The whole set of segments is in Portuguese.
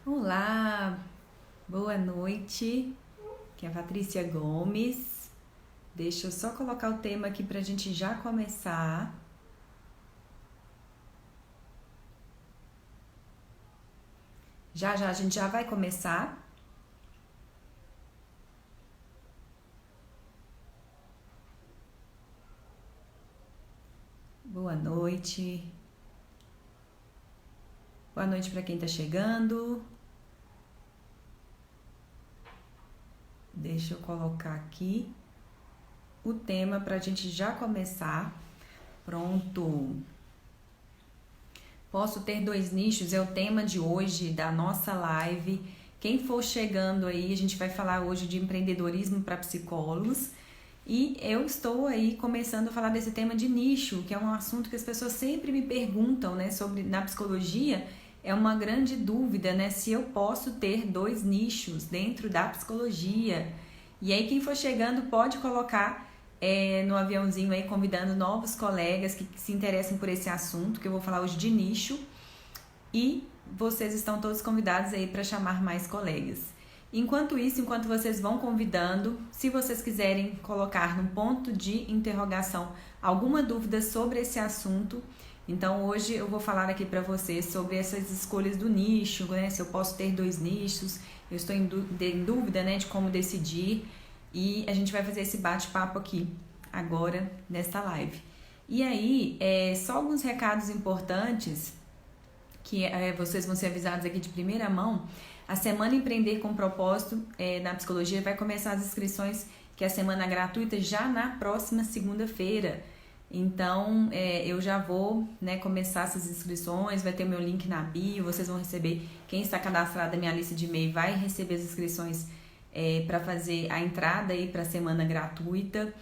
Olá, boa noite. Aqui é a Patrícia Gomes. Deixa eu só colocar o tema aqui para a gente já começar. Já a gente já vai começar. Boa noite. Boa noite para quem está chegando. Deixa eu colocar aqui o tema para a gente já começar. Pronto. Posso ter dois nichos é o tema de hoje da nossa live. Quem for chegando aí, a gente vai falar hoje de empreendedorismo para psicólogos. E eu estou aí começando a falar desse tema de nicho, que é um assunto que as pessoas sempre me perguntam, né, sobre na psicologia. É uma grande dúvida, né, se eu posso ter dois nichos dentro da psicologia. E aí quem for chegando pode colocar no aviãozinho aí, convidando novos colegas que se interessam por esse assunto, que eu vou falar hoje de nicho. E vocês estão todos convidados aí para chamar mais colegas. Enquanto isso, enquanto vocês vão convidando, se vocês quiserem colocar no ponto de interrogação alguma dúvida sobre esse assunto, então hoje eu vou falar aqui para vocês sobre essas escolhas do nicho, né? Se eu posso ter dois nichos, eu estou em dúvida, né, de como decidir, e a gente vai fazer esse bate-papo aqui agora nesta live. E aí, só alguns recados importantes que vocês vão ser avisados aqui de primeira mão. A Semana Empreender com Propósito na Psicologia vai começar as inscrições, que é a semana gratuita, já na próxima segunda-feira. Então, eu já vou começar essas inscrições, vai ter meu link na bio, vocês vão receber, quem está cadastrado na minha lista de e-mail vai receber as inscrições para fazer a entrada aí para a semana gratuita.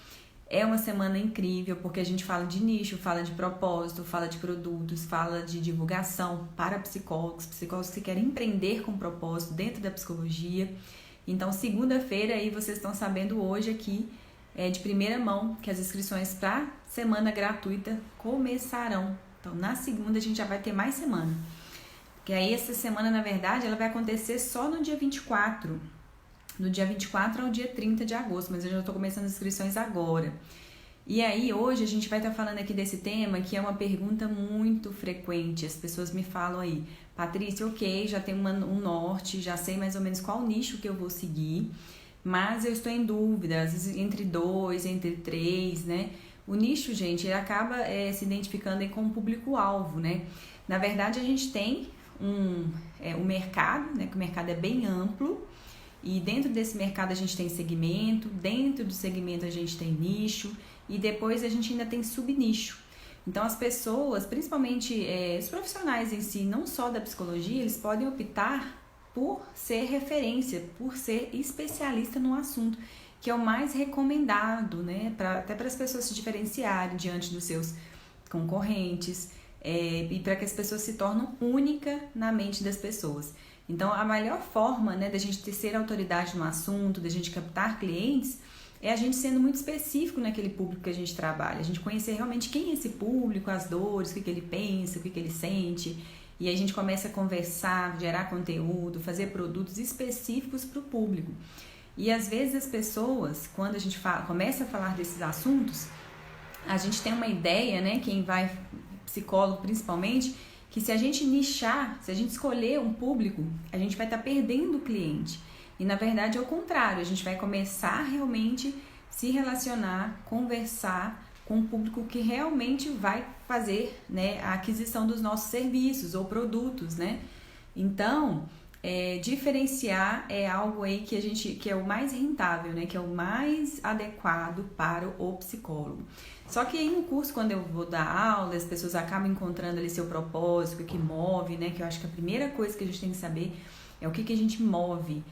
É uma semana incrível porque a gente fala de nicho, fala de propósito, fala de produtos, fala de divulgação para psicólogos que querem empreender com propósito dentro da psicologia. Então, segunda-feira aí vocês estão sabendo hoje aqui de primeira mão que as inscrições para semana gratuita começarão. Então, na segunda a gente já vai ter mais semana. Porque aí essa semana, na verdade, ela vai acontecer só no dia 24. Do dia 24 ao dia 30 de agosto, mas eu já estou começando as inscrições agora. E aí, hoje a gente vai estar falando aqui desse tema, que é uma pergunta muito frequente. As pessoas me falam aí, Patrícia, ok, já tenho um norte, já sei mais ou menos qual nicho que eu vou seguir, mas eu estou em dúvida, às vezes entre dois, entre três, né? O nicho, gente, ele acaba se identificando aí com o público-alvo, né? Na verdade, a gente tem um mercado, né? Que o mercado é bem amplo. E dentro desse mercado a gente tem segmento, dentro do segmento a gente tem nicho e depois a gente ainda tem subnicho. Então as pessoas, principalmente os profissionais em si, não só da psicologia, eles podem optar por ser referência, por ser especialista no assunto, que é o mais recomendado, né? Até para as pessoas se diferenciarem diante dos seus concorrentes e para que as pessoas se tornem únicas na mente das pessoas. Então, a melhor forma, né, da gente ter autoridade no assunto, da gente captar clientes, é a gente sendo muito específico naquele público que a gente trabalha. A gente conhecer realmente quem é esse público, as dores, o que ele pensa, o que ele sente. E aí a gente começa a conversar, gerar conteúdo, fazer produtos específicos para o público. E às vezes as pessoas, quando a gente começa a falar desses assuntos, a gente tem uma ideia, né, quem vai, psicólogo principalmente, que se a gente nichar, se a gente escolher um público, a gente vai estar perdendo o cliente. E na verdade é o contrário, a gente vai começar realmente se relacionar, conversar com um público que realmente vai fazer, né, a aquisição dos nossos serviços ou produtos, né? Então, diferenciar é algo aí que é o mais rentável, né? Que é o mais adequado para o psicólogo. Só que aí no curso, quando eu vou dar aula, as pessoas acabam encontrando ali seu propósito, o que move, né? Que eu acho que a primeira coisa que a gente tem que saber é o que a gente move,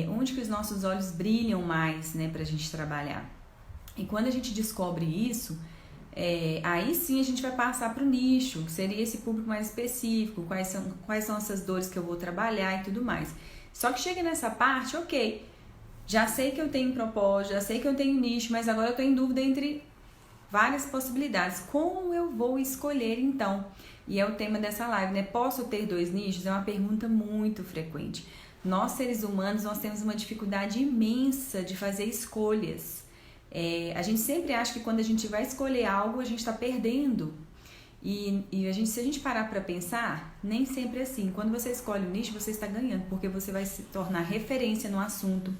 onde que os nossos olhos brilham mais, né? Pra gente trabalhar. E quando a gente descobre isso, aí sim a gente vai passar para o nicho, que seria esse público mais específico, quais são essas dores que eu vou trabalhar e tudo mais. Só que chega nessa parte, ok, já sei que eu tenho propósito, já sei que eu tenho nicho, mas agora eu estou em dúvida entre várias possibilidades. Como eu vou escolher então? e é o tema dessa live, né? Posso ter 2 nichos? É uma pergunta muito frequente. Nós, seres humanos, nós temos uma dificuldade imensa de fazer escolhas. A gente sempre acha que quando a gente vai escolher algo, a gente está perdendo. E se a gente parar para pensar, nem sempre é assim. Quando você escolhe um nicho, você está ganhando, porque você vai se tornar referência no assunto,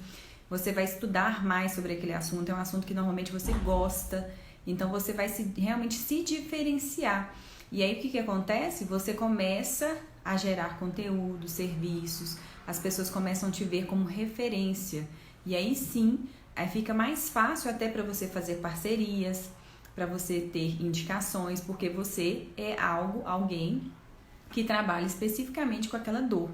você vai estudar mais sobre aquele assunto, é um assunto que normalmente você gosta, então você vai realmente se diferenciar. E aí o que acontece? Você começa a gerar conteúdo, serviços, as pessoas começam a te ver como referência. E aí sim, aí fica mais fácil até para você fazer parcerias, para você ter indicações, porque você é alguém que trabalha especificamente com aquela dor.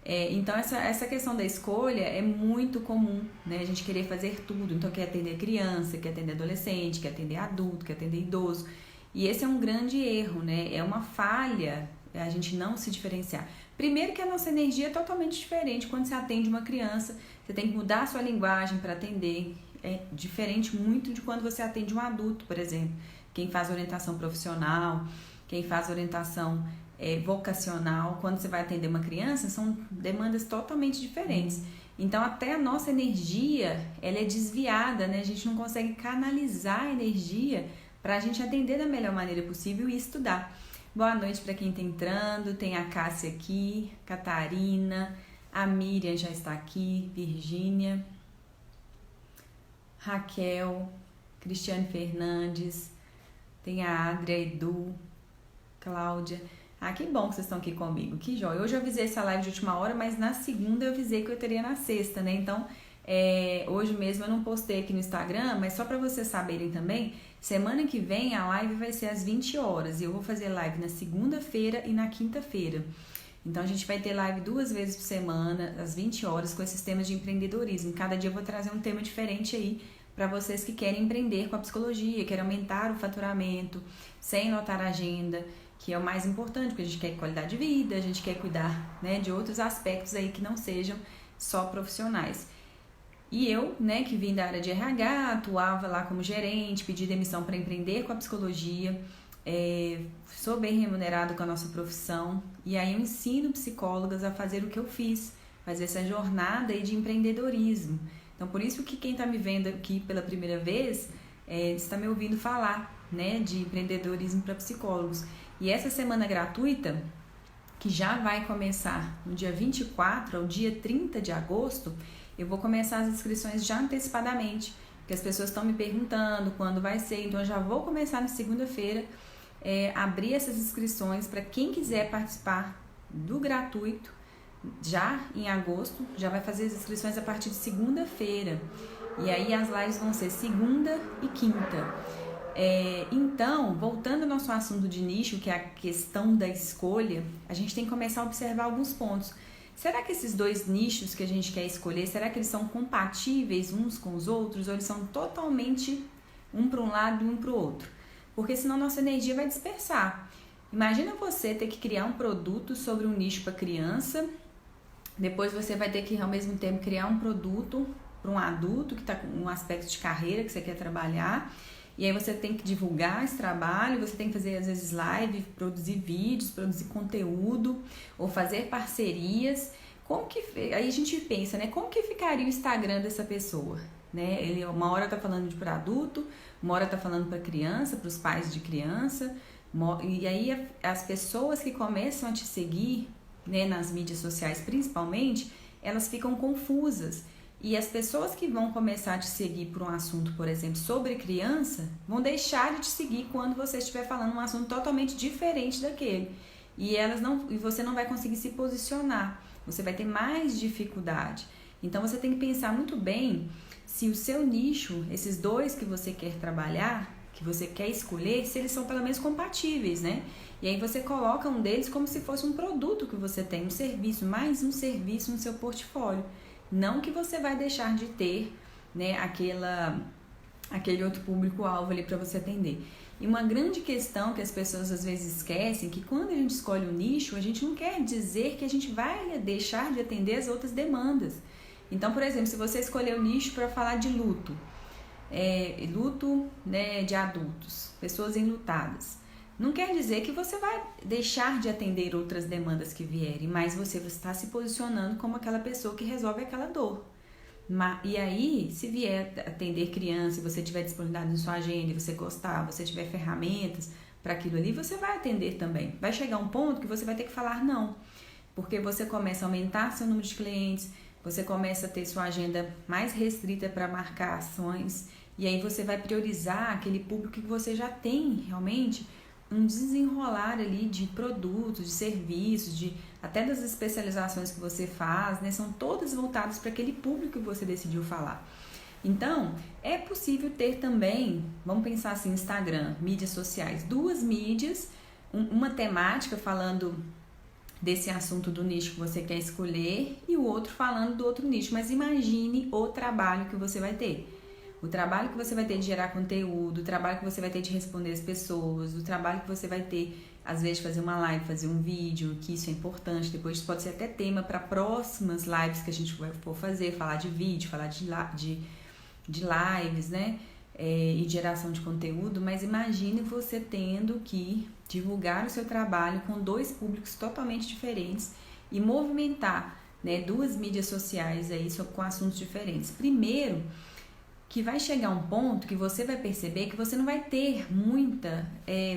Então essa questão da escolha é muito comum, né? A gente querer fazer tudo, então quer atender criança, quer atender adolescente, quer atender adulto, quer atender idoso. E esse é um grande erro, né? É uma falha a gente não se diferenciar. Primeiro que a nossa energia é totalmente diferente. Quando você atende uma criança, você tem que mudar a sua linguagem para atender. É diferente muito de quando você atende um adulto, por exemplo. Quem faz orientação profissional, quem faz orientação vocacional, quando você vai atender uma criança, são demandas totalmente diferentes. Então, até a nossa energia, ela é desviada, né? A gente não consegue canalizar a energia para a gente atender da melhor maneira possível e estudar. Boa noite para quem está entrando, tem a Cássia aqui, Catarina, a Miriam já está aqui, Virgínia, Raquel, Cristiane Fernandes, tem a Adria, Edu, Cláudia. Que bom que vocês estão aqui comigo, que joia. Hoje eu avisei essa live de última hora, mas na segunda eu avisei que eu teria na sexta, né? Então, hoje mesmo eu não postei aqui no Instagram, mas só para vocês saberem também, semana que vem a live vai ser às 20 horas e eu vou fazer live na segunda-feira e na quinta-feira. Então a gente vai ter live 2 vezes por semana, às 20 horas, com esses temas de empreendedorismo. Cada dia eu vou trazer um tema diferente aí para vocês que querem empreender com a psicologia, querem aumentar o faturamento, sem lotar a agenda, que é o mais importante, porque a gente quer qualidade de vida, a gente quer cuidar, né, de outros aspectos aí que não sejam só profissionais. E eu, né, que vim da área de RH, atuava lá como gerente, pedi demissão para empreender com a psicologia, sou bem remunerado com a nossa profissão, e aí eu ensino psicólogas a fazer o que eu fiz, fazer essa jornada aí de empreendedorismo. Então, por isso que quem está me vendo aqui pela primeira vez, está me ouvindo falar, né, de empreendedorismo para psicólogos. E essa semana gratuita, que já vai começar no dia 24 ao dia 30 de agosto, eu vou começar as inscrições já antecipadamente, porque as pessoas estão me perguntando quando vai ser, então eu já vou começar na segunda-feira, abrir essas inscrições para quem quiser participar do gratuito, já em agosto, já vai fazer as inscrições a partir de segunda-feira, e aí as lives vão ser segunda e quinta. Então, voltando ao nosso assunto de nicho, que é a questão da escolha, a gente tem que começar a observar alguns pontos. Será que esses 2 nichos que a gente quer escolher, será que eles são compatíveis uns com os outros ou eles são totalmente um para um lado e um para o outro? Porque senão nossa energia vai dispersar. Imagina você ter que criar um produto sobre um nicho para criança, depois você vai ter que ao mesmo tempo criar um produto para um adulto que está com um aspecto de carreira que você quer trabalhar, e aí você tem que divulgar esse trabalho, você tem que fazer às vezes live, produzir vídeos, produzir conteúdo ou fazer parcerias. Aí a gente pensa, né? Como que ficaria o Instagram dessa pessoa? Né? Ele uma hora tá falando para adulto, uma hora tá falando para criança, para os pais de criança. E aí as pessoas que começam a te seguir, né, nas mídias sociais principalmente, elas ficam confusas. E as pessoas que vão começar a te seguir por um assunto, por exemplo, sobre criança, vão deixar de te seguir quando você estiver falando um assunto totalmente diferente daquele. E você não vai conseguir se posicionar, você vai ter mais dificuldade. Então você tem que pensar muito bem se o seu nicho, esses 2 que você quer trabalhar, que você quer escolher, se eles são pelo menos compatíveis, né? E aí você coloca um deles como se fosse um produto que você tem, um serviço, mais um serviço no seu portfólio. Não que você vai deixar de ter, né, aquele outro público-alvo ali para você atender. E uma grande questão que as pessoas às vezes esquecem, que quando a gente escolhe um nicho, a gente não quer dizer que a gente vai deixar de atender as outras demandas. Então, por exemplo, se você escolher o nicho para falar de luto, luto, né, de adultos, pessoas enlutadas, Não quer dizer que você vai deixar de atender outras demandas que vierem, mas você está se posicionando como aquela pessoa que resolve aquela dor. E aí, se vier atender criança, e você tiver disponibilidade na sua agenda, e você gostar, você tiver ferramentas para aquilo ali, você vai atender também. Vai chegar um ponto que você vai ter que falar não, porque você começa a aumentar seu número de clientes, você começa a ter sua agenda mais restrita para marcar ações, e aí você vai priorizar aquele público que você já tem realmente um desenrolar ali de produtos, de serviços, até das especializações que você faz, né? São todas voltadas para aquele público que você decidiu falar. Então, é possível ter também, vamos pensar assim, Instagram, mídias sociais, duas mídias, uma temática falando desse assunto do nicho que você quer escolher e o outro falando do outro nicho, mas imagine o trabalho que você vai ter. O trabalho que você vai ter de gerar conteúdo, o trabalho que você vai ter de responder as pessoas, o trabalho que você vai ter, às vezes, de fazer uma live, fazer um vídeo, que isso é importante. Depois pode ser até tema para próximas lives que a gente for fazer, falar de vídeo, falar de lives, né? E geração de conteúdo, mas imagine você tendo que divulgar o seu trabalho com dois públicos totalmente diferentes e movimentar, né, duas mídias sociais aí com assuntos diferentes. Primeiro, que vai chegar um ponto que você vai perceber que você não vai ter muita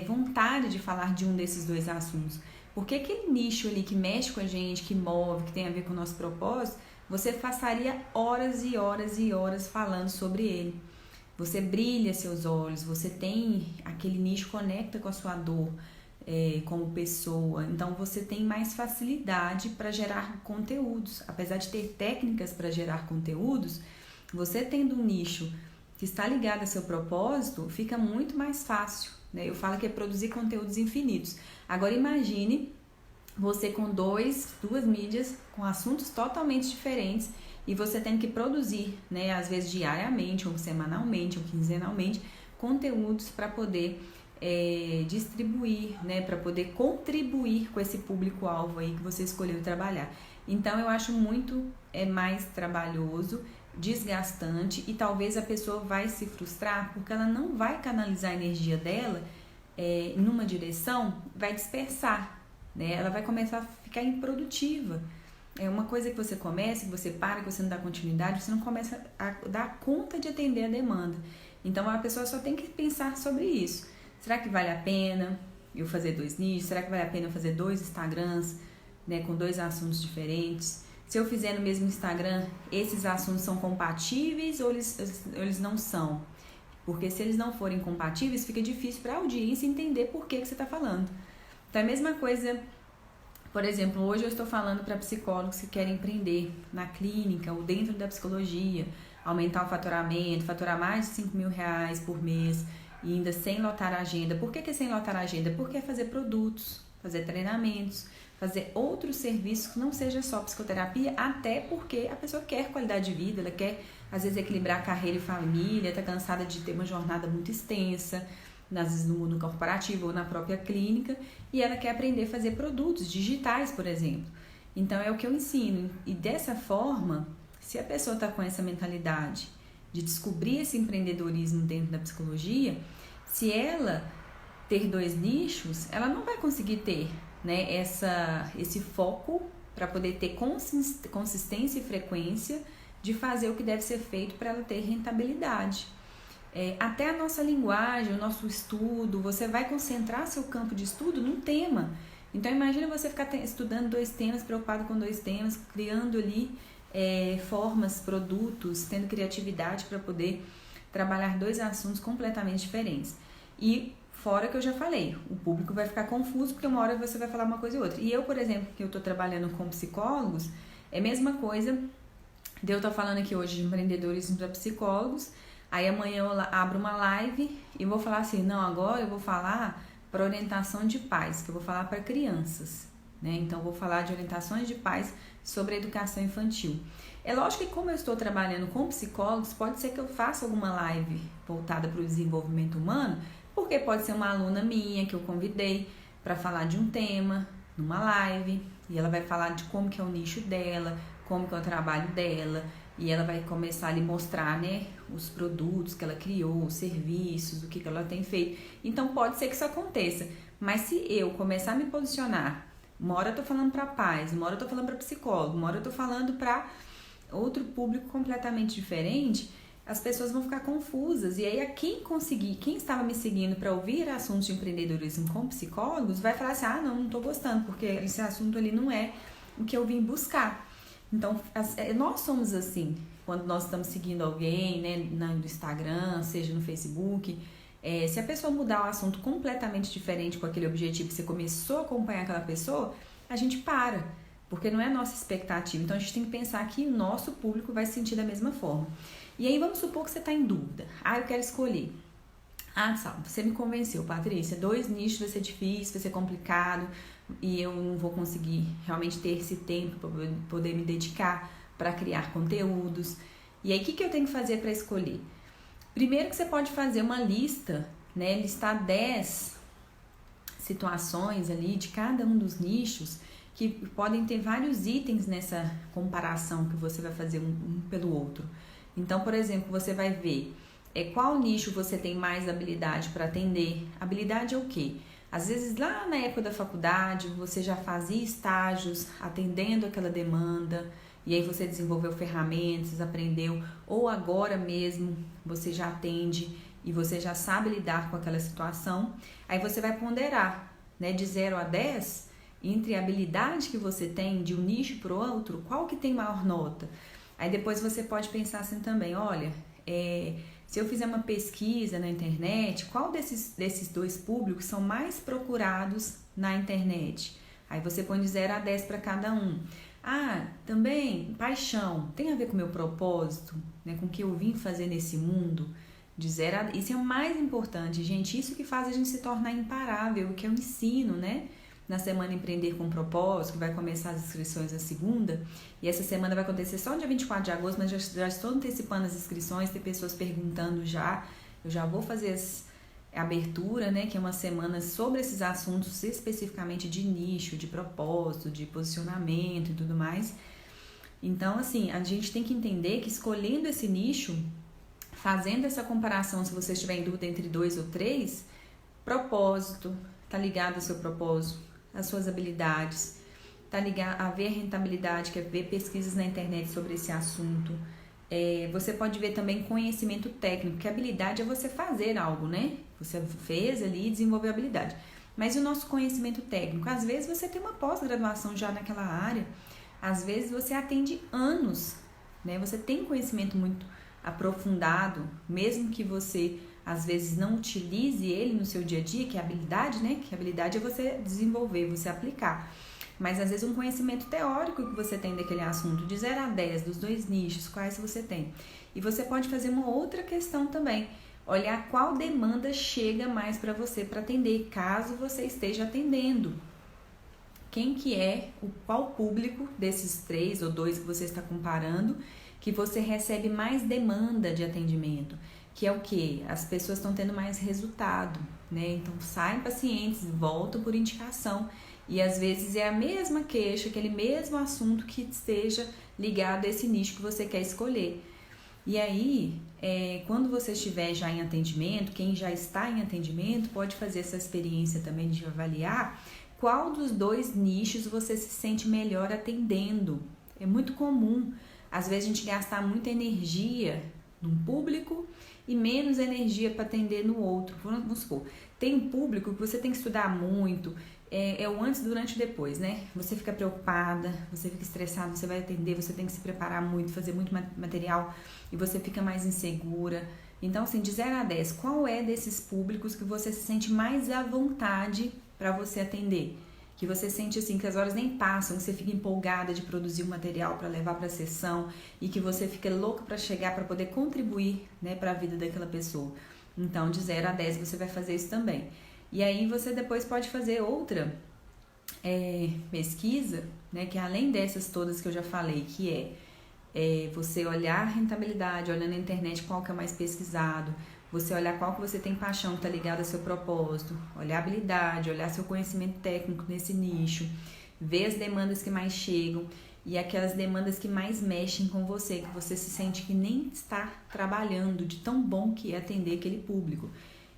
vontade de falar de um desses dois assuntos. Porque aquele nicho ali que mexe com a gente, que move, que tem a ver com o nosso propósito, você passaria horas e horas e horas falando sobre ele. Você brilha seus olhos, você tem aquele nicho, conecta com a sua dor como pessoa. Então você tem mais facilidade para gerar conteúdos. Apesar de ter técnicas para gerar conteúdos, você tendo um nicho que está ligado a seu propósito, fica muito mais fácil, né? Eu falo que é produzir conteúdos infinitos. Agora imagine você com duas mídias, com assuntos totalmente diferentes, e você tem que produzir, né, às vezes diariamente, ou semanalmente, ou quinzenalmente, conteúdos para poder distribuir, né, para poder contribuir com esse público-alvo aí que você escolheu trabalhar. Então eu acho muito mais trabalhoso, desgastante, e talvez a pessoa vai se frustrar porque ela não vai canalizar a energia dela numa direção, vai dispersar, né? Ela vai começar a ficar improdutiva. É uma coisa que você começa, que você para, que você não dá continuidade, você não começa a dar conta de atender a demanda. Então a pessoa só tem que pensar sobre isso. Será que vale a pena eu fazer dois nichos? Será que vale a pena eu fazer dois Instagrams, né, com dois assuntos diferentes? Se eu fizer no mesmo Instagram, esses assuntos são compatíveis ou eles não são? Porque se eles não forem compatíveis, fica difícil para a audiência entender por que você está falando. Então, é a mesma coisa, por exemplo, hoje eu estou falando para psicólogos que querem empreender na clínica ou dentro da psicologia, aumentar o faturamento, faturar mais de R$5.000 por mês e ainda sem lotar a agenda. Por que sem lotar a agenda? Porque é fazer produtos, fazer treinamentos, fazer outros serviços que não seja só psicoterapia, até porque a pessoa quer qualidade de vida, ela quer, às vezes, equilibrar carreira e família, está cansada de ter uma jornada muito extensa, às vezes no mundo corporativo ou na própria clínica, e ela quer aprender a fazer produtos digitais, por exemplo. Então, é o que eu ensino. E dessa forma, se a pessoa está com essa mentalidade de descobrir esse empreendedorismo dentro da psicologia, se ela ter dois nichos, ela não vai conseguir ter, né, esse foco para poder ter consistência e frequência de fazer o que deve ser feito para ela ter rentabilidade. Até a nossa linguagem, o nosso estudo, você vai concentrar seu campo de estudo num tema. Então imagina você ficar estudando dois temas, preocupado com dois temas, criando ali formas, produtos, tendo criatividade para poder trabalhar dois assuntos completamente diferentes. E fora que eu já falei, o público vai ficar confuso porque uma hora você vai falar uma coisa e outra. E eu, por exemplo, que eu estou trabalhando com psicólogos, é a mesma coisa de eu estar falando aqui hoje de empreendedorismo para psicólogos, aí amanhã eu abro uma live e vou falar assim, não, agora eu vou falar para orientação de pais, que eu vou falar para crianças, né? Então eu vou falar de orientações de pais sobre a educação infantil. É lógico que como eu estou trabalhando com psicólogos, pode ser que eu faça alguma live voltada para o desenvolvimento humano, porque pode ser uma aluna minha que eu convidei para falar de um tema numa live, e ela vai falar de como que é o nicho dela, como que é o trabalho dela, e ela vai começar a lhe mostrar, né, os produtos que ela criou, os serviços, o que ela tem feito. Então pode ser que isso aconteça, Mas se eu começar a me posicionar, uma hora eu tô falando para pais, uma hora eu tô falando para psicólogo, uma hora eu tô falando para outro público completamente diferente, as pessoas vão ficar confusas. E aí, quem estava me seguindo para ouvir assuntos de empreendedorismo com psicólogos, vai falar assim, não tô gostando, porque esse assunto ali não é o que eu vim buscar. Então, nós somos assim, quando nós estamos seguindo alguém, né, no Instagram, seja no Facebook, se a pessoa mudar o assunto completamente diferente com aquele objetivo que você começou a acompanhar aquela pessoa, a gente para, porque não é a nossa expectativa. Então, a gente tem que pensar que o nosso público vai se sentir da mesma forma. E aí, vamos supor que você está em dúvida. Eu quero escolher. Salve, você me convenceu, Patrícia. 2 nichos vai ser difícil, vai ser complicado e eu não vou conseguir realmente ter esse tempo para poder me dedicar para criar conteúdos. E aí, o que eu tenho que fazer para escolher? Primeiro que você pode fazer uma lista, né? Listar 10 situações ali de cada um dos nichos que podem ter vários itens nessa comparação que você vai fazer um pelo outro. Então, por exemplo, você vai ver qual nicho você tem mais habilidade para atender. Habilidade é o quê? Às vezes, lá na época da faculdade, você já fazia estágios atendendo aquela demanda, e aí você desenvolveu ferramentas, aprendeu, ou agora mesmo você já atende e você já sabe lidar com aquela situação. Aí você vai ponderar, né, de 0 a 10, entre a habilidade que você tem de um nicho para o outro, qual que tem maior nota? Aí depois você pode pensar assim também, olha, se eu fizer uma pesquisa na internet, qual desses 2 públicos são mais procurados na internet? Aí você põe de 0 a 10 para cada um. Também, paixão, tem a ver com o meu propósito, né, com o que eu vim fazer nesse mundo? De 0 a 10, isso é o mais importante, gente, isso que faz a gente se tornar imparável, que eu ensino, né? Na Semana Empreender com Propósito, que vai começar as inscrições na segunda, e essa semana vai acontecer só no dia 24 de agosto, mas já estou antecipando as inscrições, tem pessoas perguntando já, eu já vou fazer a abertura, né, que é uma semana sobre esses assuntos especificamente de nicho, de propósito, de posicionamento e tudo mais. Então, assim, a gente tem que entender que escolhendo esse nicho, fazendo essa comparação, se você estiver em dúvida entre 2 ou 3, propósito, tá ligado ao seu propósito, as suas habilidades, tá ligado a ver rentabilidade, que é ver pesquisas na internet sobre esse assunto. Você pode ver também conhecimento técnico, que habilidade é você fazer algo, né? Você fez ali e desenvolveu habilidade. Mas e o nosso conhecimento técnico? Às vezes você tem uma pós-graduação já naquela área, às vezes você atende anos, né? Você tem conhecimento muito aprofundado, mesmo que você às vezes não utilize ele no seu dia a dia, que é habilidade, né? Que habilidade é você desenvolver, você aplicar. Mas às vezes um conhecimento teórico que você tem daquele assunto, de 0 a 10, dos 2 nichos, quais você tem. E você pode fazer uma outra questão também, olhar qual demanda chega mais para você para atender, caso você esteja atendendo. Quem que é, qual público desses 3 ou 2 que você está comparando, que você recebe mais demanda de atendimento, que é o que? As pessoas estão tendo mais resultado, né? Então saem pacientes, voltam por indicação, e às vezes é a mesma queixa, aquele mesmo assunto que esteja ligado a esse nicho que você quer escolher. E aí, quando você estiver já em atendimento, quem já está em atendimento pode fazer essa experiência também de avaliar qual dos 2 nichos você se sente melhor atendendo. É muito comum, às vezes, a gente gastar muita energia num público e menos energia para atender no outro. Vamos supor, tem um público que você tem que estudar muito, o antes, durante e depois, né? Você fica preocupada, você fica estressada, você vai atender, você tem que se preparar muito, fazer muito material e você fica mais insegura. Então, assim, de 0 a 10, qual é desses públicos que você se sente mais à vontade para você atender? Que você sente assim que as horas nem passam, que você fica empolgada de produzir o material para levar para a sessão e que você fica louca para chegar para poder contribuir, né, para a vida daquela pessoa. Então, de 0 a 10 você vai fazer isso também. E aí você depois pode fazer outra pesquisa, né, que além dessas todas que eu já falei, que você olhar a rentabilidade, olhando na internet qual que é mais pesquisado, você olhar qual que você tem paixão, que está ligado ao seu propósito, olhar a habilidade, olhar seu conhecimento técnico nesse nicho, ver as demandas que mais chegam e aquelas demandas que mais mexem com você, que você se sente que nem está trabalhando de tão bom que é atender aquele público.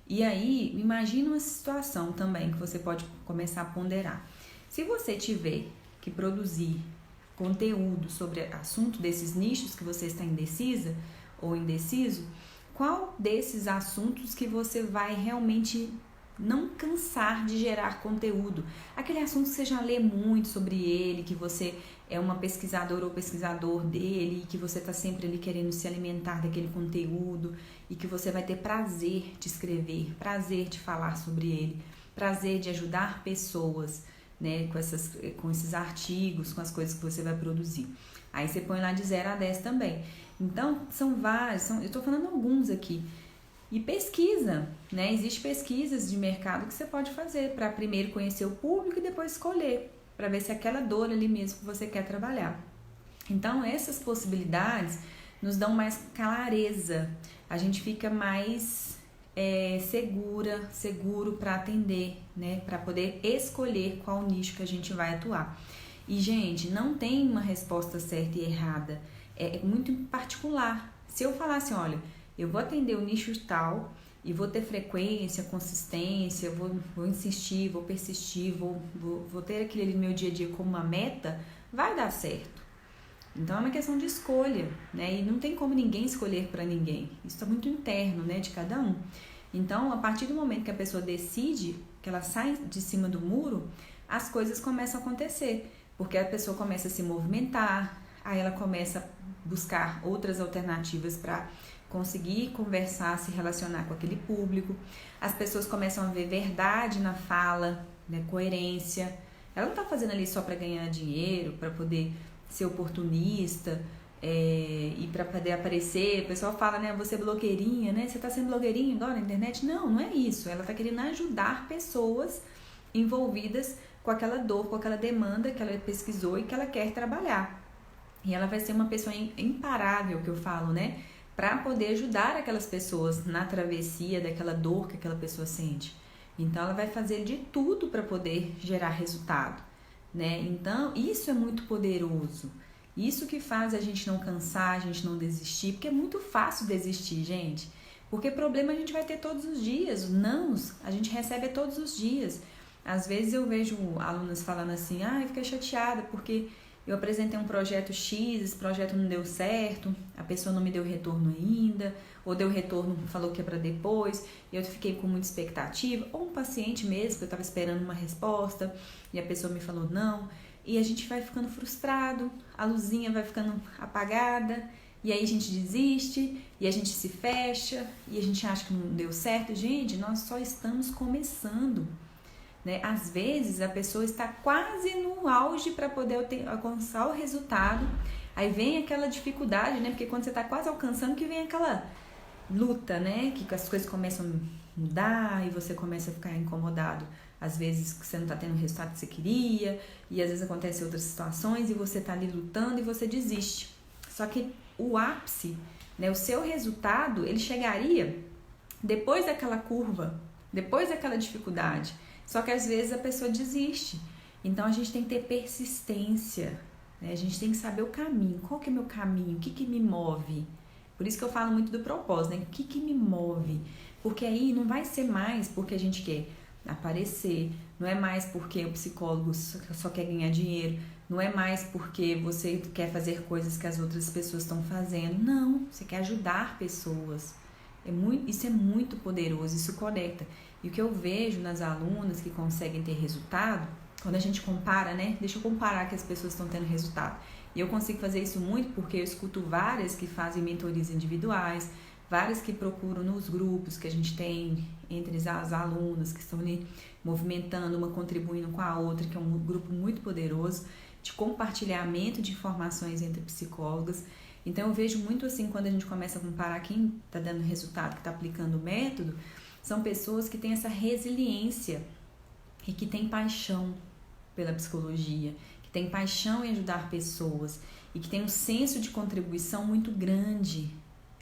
E aí, imagina uma situação também que você pode começar a ponderar. Se você tiver que produzir conteúdo sobre assunto desses nichos que você está indecisa ou indeciso, qual desses assuntos que você vai realmente não cansar de gerar conteúdo? Aquele assunto que você já lê muito sobre ele, que você é uma pesquisadora ou pesquisador dele, que você está sempre ali querendo se alimentar daquele conteúdo e que você vai ter prazer de escrever, prazer de falar sobre ele, prazer de ajudar pessoas, né, com esses artigos, com as coisas que você vai produzir. Aí você põe lá de 0 a 10 também. Então, são vários, eu estou falando alguns aqui. E pesquisa, né? Existem pesquisas de mercado que você pode fazer para primeiro conhecer o público e depois escolher, para ver se é aquela dor ali mesmo que você quer trabalhar. Então, essas possibilidades nos dão mais clareza, a gente fica mais seguro para atender, né? Para poder escolher qual nicho que a gente vai atuar. E, gente, não tem uma resposta certa e errada, é muito particular. Se eu falar assim, olha, eu vou atender o nicho tal e vou ter frequência, consistência, vou insistir, vou persistir, vou ter aquilo ali no meu dia a dia como uma meta, vai dar certo. Então é uma questão de escolha, né? E não tem como ninguém escolher para ninguém. Isso é muito interno, né, de cada um. Então, a partir do momento que a pessoa decide, que ela sai de cima do muro, as coisas começam a acontecer. Porque a pessoa começa a se movimentar, aí ela começa a buscar outras alternativas para conseguir conversar, se relacionar com aquele público. As pessoas começam a ver verdade na fala, né, coerência. Ela não está fazendo ali só para ganhar dinheiro, para poder ser oportunista e para poder aparecer. O pessoal fala, né, você é blogueirinha, né? Você está sendo blogueirinha agora na internet? Não, não é isso. Ela está querendo ajudar pessoas envolvidas com aquela dor, com aquela demanda que ela pesquisou e que ela quer trabalhar. E ela vai ser uma pessoa imparável, que eu falo, né? Para poder ajudar aquelas pessoas na travessia daquela dor que aquela pessoa sente. Então, ela vai fazer de tudo para poder gerar resultado, né? Então, isso é muito poderoso. Isso que faz a gente não cansar, a gente não desistir, porque é muito fácil desistir, gente. Porque problema a gente vai ter todos os dias, nãos a gente recebe todos os dias. Às vezes eu vejo alunos falando assim, fiquei chateada porque eu apresentei um projeto X, esse projeto não deu certo, a pessoa não me deu retorno ainda, ou deu retorno, falou que é para depois, e eu fiquei com muita expectativa, ou um paciente mesmo, que eu estava esperando uma resposta, e a pessoa me falou não, e a gente vai ficando frustrado, a luzinha vai ficando apagada, e aí a gente desiste, e a gente se fecha, e a gente acha que não deu certo. Gente, nós só estamos começando. Né? Às vezes a pessoa está quase no auge para poder alcançar o resultado, aí vem aquela dificuldade, né? Porque quando você está quase alcançando que vem aquela luta, né? Que as coisas começam a mudar e você começa a ficar incomodado. Às vezes você não está tendo o resultado que você queria e às vezes acontecem outras situações e você está ali lutando e você desiste. Só que o ápice, né? O seu resultado, ele chegaria depois daquela curva, depois daquela dificuldade. Só que às vezes a pessoa desiste. Então a gente tem que ter persistência, né? A gente tem que saber o caminho. Qual que é o meu caminho? O que me move? Por isso que eu falo muito do propósito, né? O que me move? Porque aí não vai ser mais porque a gente quer aparecer, não é mais porque o psicólogo só quer ganhar dinheiro, não é mais porque você quer fazer coisas que as outras pessoas estão fazendo. Não, você quer ajudar pessoas. Isso é muito poderoso, isso conecta. E o que eu vejo nas alunas que conseguem ter resultado, quando a gente compara, né? Deixa eu comparar que as pessoas estão tendo resultado. E eu consigo fazer isso muito porque eu escuto várias que fazem mentorias individuais, várias que procuram nos grupos que a gente tem entre as alunas que estão ali movimentando, uma contribuindo com a outra, que é um grupo muito poderoso de compartilhamento de informações entre psicólogas. Então eu vejo muito assim, quando a gente começa a comparar quem está dando resultado, que está aplicando o método, são pessoas que têm essa resiliência e que têm paixão pela psicologia, que têm paixão em ajudar pessoas e que têm um senso de contribuição muito grande.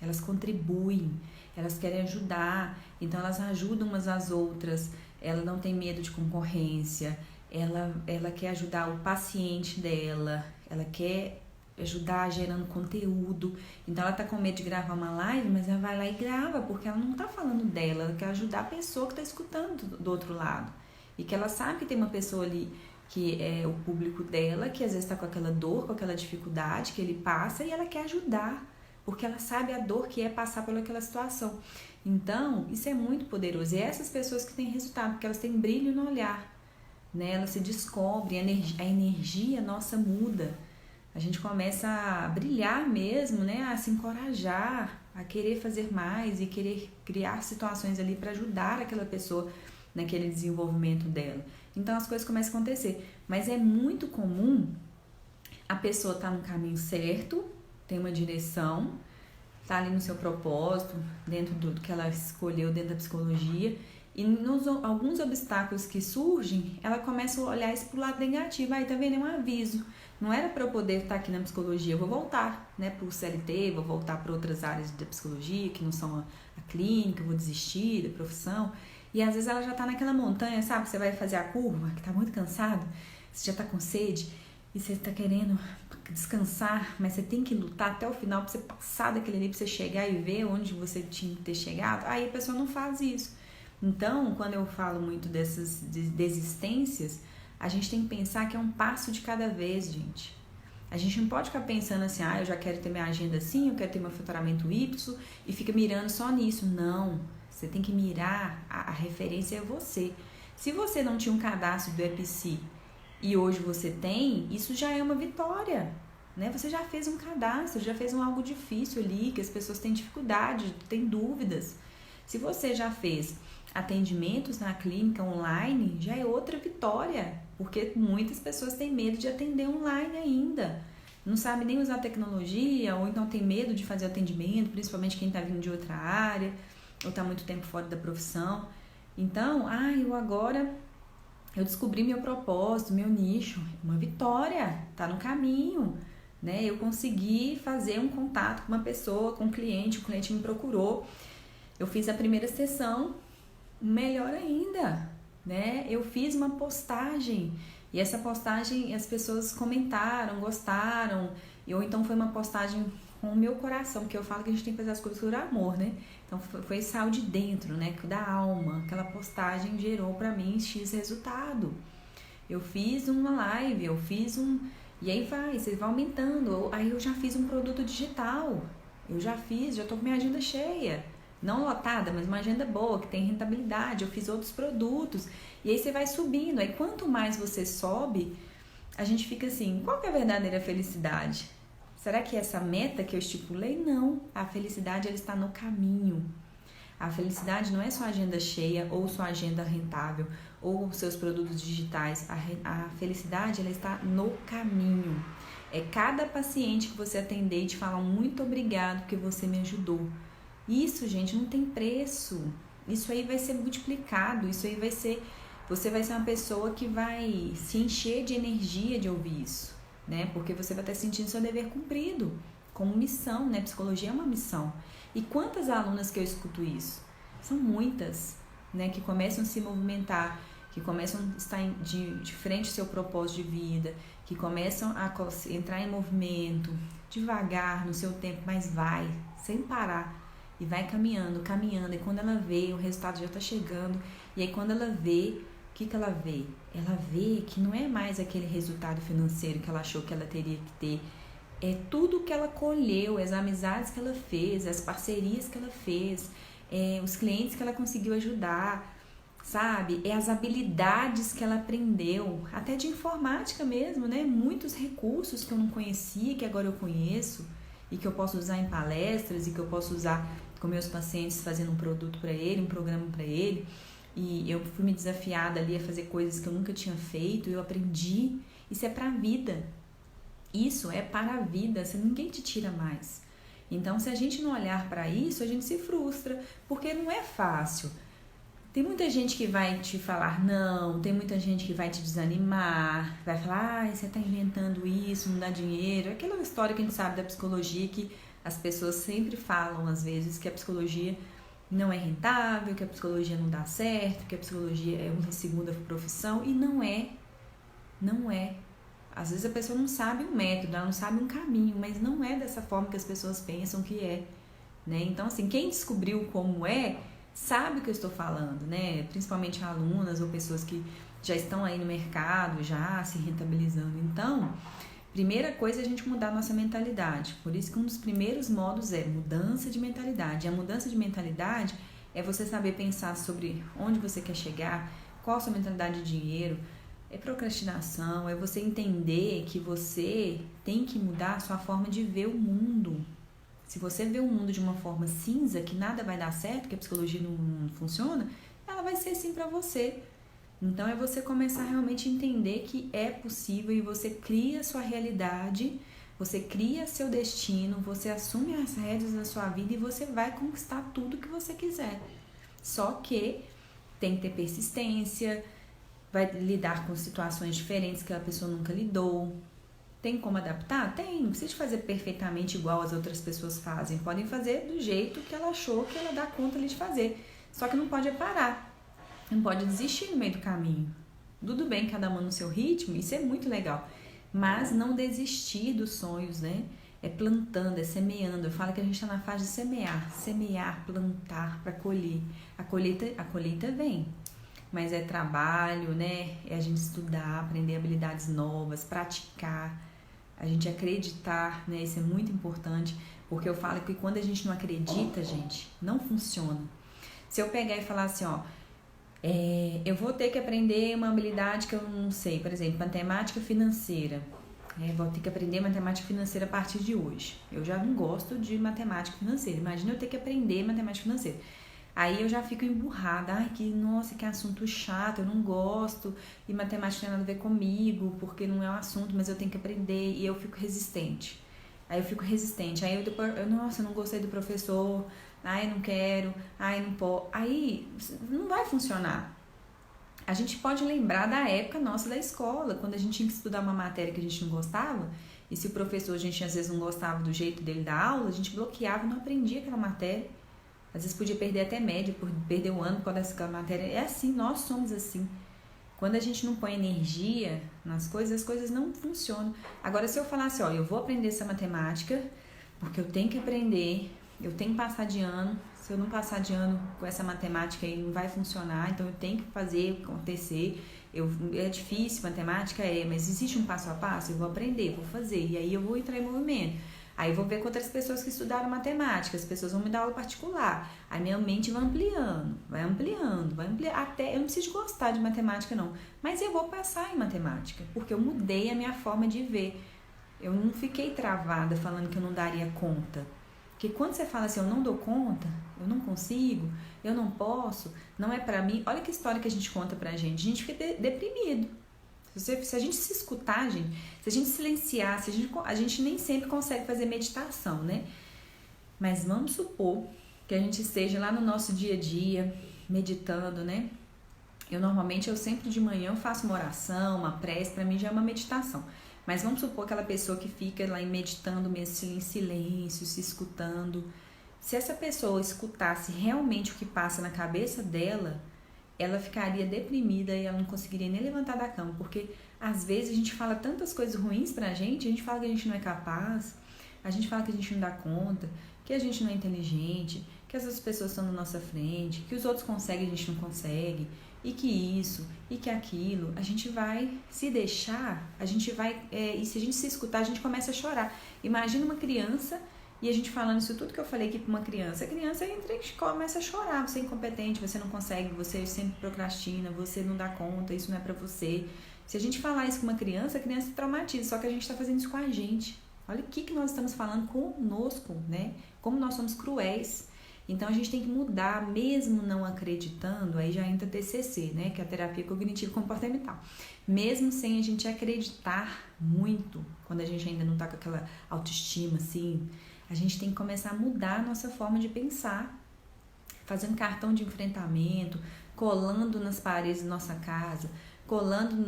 Elas contribuem, elas querem ajudar, então elas ajudam umas às outras, ela não tem medo de concorrência, ela quer ajudar o paciente dela, ela quer ajudar gerando conteúdo. Então ela tá com medo de gravar uma live, mas ela vai lá e grava, porque ela não tá falando dela, ela quer ajudar a pessoa que tá escutando do outro lado. E que ela sabe que tem uma pessoa ali que é o público dela, que às vezes tá com aquela dor, com aquela dificuldade que ele passa, e ela quer ajudar, porque ela sabe a dor que é passar por aquela situação. Então, isso é muito poderoso. E é essas pessoas que têm resultado, porque elas têm brilho no olhar, né? Elas se descobrem, a energia nossa muda. A gente começa a brilhar mesmo, né? A se encorajar, a querer fazer mais e querer criar situações ali para ajudar aquela pessoa naquele desenvolvimento dela. Então as coisas começam a acontecer. Mas é muito comum a pessoa estar no caminho certo, tem uma direção, tá ali no seu propósito, dentro do que ela escolheu dentro da psicologia, e alguns obstáculos que surgem, ela começa a olhar isso pro lado negativo. Aí tá vendo? É um aviso. Não era para eu poder estar aqui na psicologia, eu vou voltar, né, pro CLT, vou voltar para outras áreas da psicologia que não são a clínica, vou desistir da profissão. E às vezes ela já tá naquela montanha, sabe? Você vai fazer a curva, que tá muito cansado, você já tá com sede e você tá querendo descansar, mas você tem que lutar até o final pra você passar daquele ali, pra você chegar e ver onde você tinha que ter chegado. Aí a pessoa não faz isso. Então, quando eu falo muito dessas desistências, a gente tem que pensar que é um passo de cada vez, gente. A gente não pode ficar pensando assim, eu já quero ter minha agenda assim, eu quero ter meu faturamento Y, e fica mirando só nisso. Não, você tem que mirar, a referência é você. Se você não tinha um cadastro do EPC e hoje você tem, isso já é uma vitória, né? Você já fez um cadastro, já fez algo difícil ali, que as pessoas têm dificuldade, têm dúvidas. Se você já fez atendimentos na clínica online, já é outra vitória, porque muitas pessoas têm medo de atender online ainda, não sabe nem usar tecnologia, ou então tem medo de fazer atendimento, principalmente quem está vindo de outra área, ou está muito tempo fora da profissão. Então, eu descobri meu propósito, meu nicho, uma vitória, tá no caminho, né? Eu consegui fazer um contato com uma pessoa, com um cliente, o cliente me procurou, eu fiz a primeira sessão, melhor ainda, né? Eu fiz uma postagem e essa postagem as pessoas comentaram, gostaram, ou então foi uma postagem com o meu coração, porque eu falo que a gente tem que fazer as coisas por amor, né? Então foi saiu de dentro, né? Da alma. Aquela postagem gerou pra mim X resultado. Eu fiz uma live, e aí você vai aumentando. Aí eu já fiz um produto digital. Já tô com minha agenda cheia. Não lotada, mas uma agenda boa, que tem rentabilidade. Eu fiz outros produtos. E aí você vai subindo. Aí quanto mais você sobe, a gente fica assim, qual que é a verdadeira felicidade? Será que essa meta que eu estipulei? Não. A felicidade ela está no caminho. A felicidade não é sua agenda cheia ou sua agenda rentável ou seus produtos digitais. A felicidade ela está no caminho. É cada paciente que você atender e te falar muito obrigado porque você me ajudou. Isso, gente, não tem preço. Isso aí vai ser multiplicado. Isso aí você vai ser uma pessoa que vai se encher de energia de ouvir isso, né? Porque você vai estar sentindo seu dever cumprido, como missão, né? Psicologia é uma missão. E quantas alunas que eu escuto isso? São muitas, né? Que começam a se movimentar, que começam a estar de frente ao seu propósito de vida, que começam a entrar em movimento, devagar, no seu tempo, mas vai, sem parar. E vai caminhando, e quando ela vê, o resultado já está chegando. E aí quando ela vê, o que ela vê? Ela vê que não é mais aquele resultado financeiro que ela achou que ela teria que ter. É tudo que ela colheu, as amizades que ela fez, as parcerias que ela fez, os clientes que ela conseguiu ajudar, sabe? É as habilidades que ela aprendeu, até de informática mesmo, né? Muitos recursos que eu não conhecia, que agora eu conheço e que eu posso usar em palestras e que eu posso usar com meus pacientes fazendo um produto para ele, um programa para ele. E eu fui me desafiada ali a fazer coisas que eu nunca tinha feito, eu aprendi. Isso é para a vida. Isso é para a vida, ninguém te tira mais. Então, se a gente não olhar para isso, a gente se frustra, porque não é fácil. Tem muita gente que vai te falar não, tem muita gente que vai te desanimar, vai falar, você está inventando isso, não dá dinheiro. Aquela história que a gente sabe da psicologia, que as pessoas sempre falam, às vezes, que a psicologia não é rentável, que a psicologia não dá certo, que a psicologia é uma segunda profissão, e não é. Não é. Às vezes a pessoa não sabe um método, ela não sabe um caminho, mas não é dessa forma que as pessoas pensam que é, né? Então, assim, quem descobriu como é, sabe o que eu estou falando, né? Principalmente alunas ou pessoas que já estão aí no mercado, já se rentabilizando. Então, primeira coisa é a gente mudar a nossa mentalidade. Por isso que um dos primeiros modos é mudança de mentalidade. E a mudança de mentalidade é você saber pensar sobre onde você quer chegar, qual a sua mentalidade de dinheiro, é procrastinação, é você entender que você tem que mudar a sua forma de ver o mundo. Se você vê o mundo de uma forma cinza, que nada vai dar certo, que a psicologia não funciona, ela vai ser assim pra você. Então é você começar realmente a entender que é possível e você cria a sua realidade, você cria seu destino, você assume as rédeas da sua vida e você vai conquistar tudo que você quiser. Só que tem que ter persistência, vai lidar com situações diferentes que a pessoa nunca lidou. Tem como adaptar? Tem, não precisa fazer perfeitamente igual as outras pessoas fazem. Podem fazer do jeito que ela achou que ela dá conta ali de fazer. Só que não pode parar. Não pode desistir no meio do caminho. Tudo bem, cada um no seu ritmo, isso é muito legal. Mas não desistir dos sonhos, né? É plantando, é semeando. Eu falo que a gente está na fase de semear, plantar para colher. A colheita vem, mas é trabalho, né? É a gente estudar, aprender habilidades novas, praticar, a gente acreditar, né? Isso é muito importante, porque eu falo que quando a gente não acredita, gente, não funciona. Se eu pegar e falar assim, ó, eu vou ter que aprender uma habilidade que eu não sei, por exemplo, matemática financeira. Vou ter que aprender matemática financeira a partir de hoje. Eu já não gosto de matemática financeira. Imagina eu ter que aprender matemática financeira. Aí eu já fico emburrada. Ai, nossa, que assunto chato, eu não gosto. E matemática não tem nada a ver comigo, porque não é um assunto, mas eu tenho que aprender. E eu fico resistente. Aí nossa, eu não gostei do professor. Ai, não quero. Ai, não posso. Aí não vai funcionar. A gente pode lembrar da época nossa da escola, quando a gente tinha que estudar uma matéria que a gente não gostava, e se o professor, a gente às vezes não gostava do jeito dele dar aula, a gente bloqueava e não aprendia aquela matéria. Às vezes podia perder até média, perder o ano por causa dessa matéria. É assim, nós somos assim. Quando a gente não põe energia nas coisas, as coisas não funcionam. Agora, se eu falasse, ó, eu vou aprender essa matemática, porque eu tenho que aprender, eu tenho que passar de ano, se eu não passar de ano com essa matemática aí não vai funcionar, então eu tenho que fazer acontecer. É difícil, matemática mas existe um passo a passo, eu vou aprender, vou fazer, e aí eu vou entrar em movimento. Aí eu vou ver com outras pessoas que estudaram matemática, as pessoas vão me dar aula particular, aí minha mente vai ampliando, até eu não preciso gostar de matemática não, mas eu vou passar em matemática, porque eu mudei a minha forma de ver. Eu não fiquei travada falando que eu não daria conta. Porque quando você fala assim, eu não dou conta, eu não consigo, eu não posso, não é pra mim. Olha que história que a gente conta pra gente. A gente fica deprimido. Se a gente se escutar, gente, se a gente silenciar, a gente nem sempre consegue fazer meditação, né? Mas vamos supor que a gente esteja lá no nosso dia a dia, meditando, né? Eu sempre de manhã eu faço uma oração, uma prece, pra mim já é uma meditação. Mas vamos supor aquela pessoa que fica lá meditando mesmo em silêncio, se escutando. Se essa pessoa escutasse realmente o que passa na cabeça dela, ela ficaria deprimida e ela não conseguiria nem levantar da cama. Porque às vezes a gente fala tantas coisas ruins pra gente, a gente fala que a gente não é capaz, a gente fala que a gente não dá conta, que a gente não é inteligente, que as outras pessoas estão na nossa frente, que os outros conseguem e a gente não consegue. E que isso, e que aquilo, a gente vai se deixar, e se a gente se escutar, a gente começa a chorar. Imagina uma criança, e a gente falando isso tudo que eu falei aqui para uma criança, a criança entra e começa a chorar, você é incompetente, você não consegue, você sempre procrastina, você não dá conta, isso não é pra você. Se a gente falar isso com uma criança, a criança se traumatiza, só que a gente tá fazendo isso com a gente. Olha o que nós estamos falando conosco, né? Como nós somos cruéis. Então, a gente tem que mudar, mesmo não acreditando, aí já entra TCC, né, que é a terapia cognitivo-comportamental. Mesmo sem a gente acreditar muito, quando a gente ainda não tá com aquela autoestima, assim, a gente tem que começar a mudar a nossa forma de pensar, fazendo cartão de enfrentamento, colando nas paredes da nossa casa,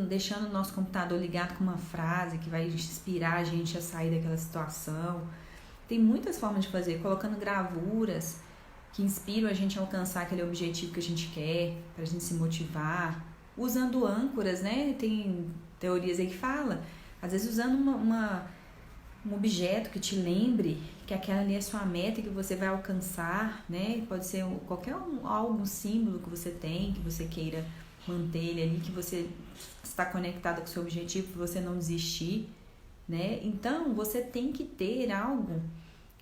deixando o nosso computador ligado com uma frase que vai inspirar a gente a sair daquela situação. Tem muitas formas de fazer, colocando gravuras que inspiram a gente a alcançar aquele objetivo que a gente quer, pra gente se motivar, usando âncoras, né? Tem teorias aí que fala, Às vezes usando um objeto que te lembre que aquela ali é sua meta que você vai alcançar, né? Pode ser algum símbolo que você tem, que você queira manter ele ali, que você está conectado com o seu objetivo, para você não desistir, né? Então, você tem que ter algo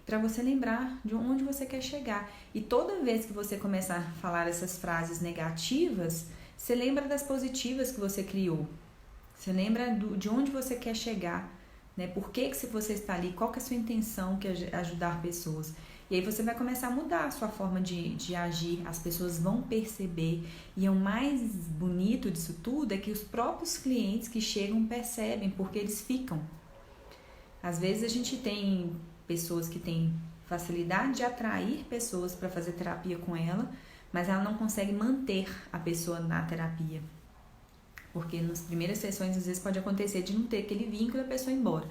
para você lembrar de onde você quer chegar. E toda vez que você começar a falar essas frases negativas, você lembra das positivas que você criou. Você lembra de onde você quer chegar, né? Por que você está ali? Qual que é a sua intenção, que é ajudar pessoas? E aí você vai começar a mudar a sua forma de agir, as pessoas vão perceber. E o mais bonito disso tudo é que os próprios clientes que chegam percebem, porque eles ficam. Às vezes a gente tem pessoas que têm facilidade de atrair pessoas para fazer terapia com ela, mas ela não consegue manter a pessoa na terapia. Porque nas primeiras sessões, às vezes, pode acontecer de não ter aquele vínculo e a pessoa ir embora.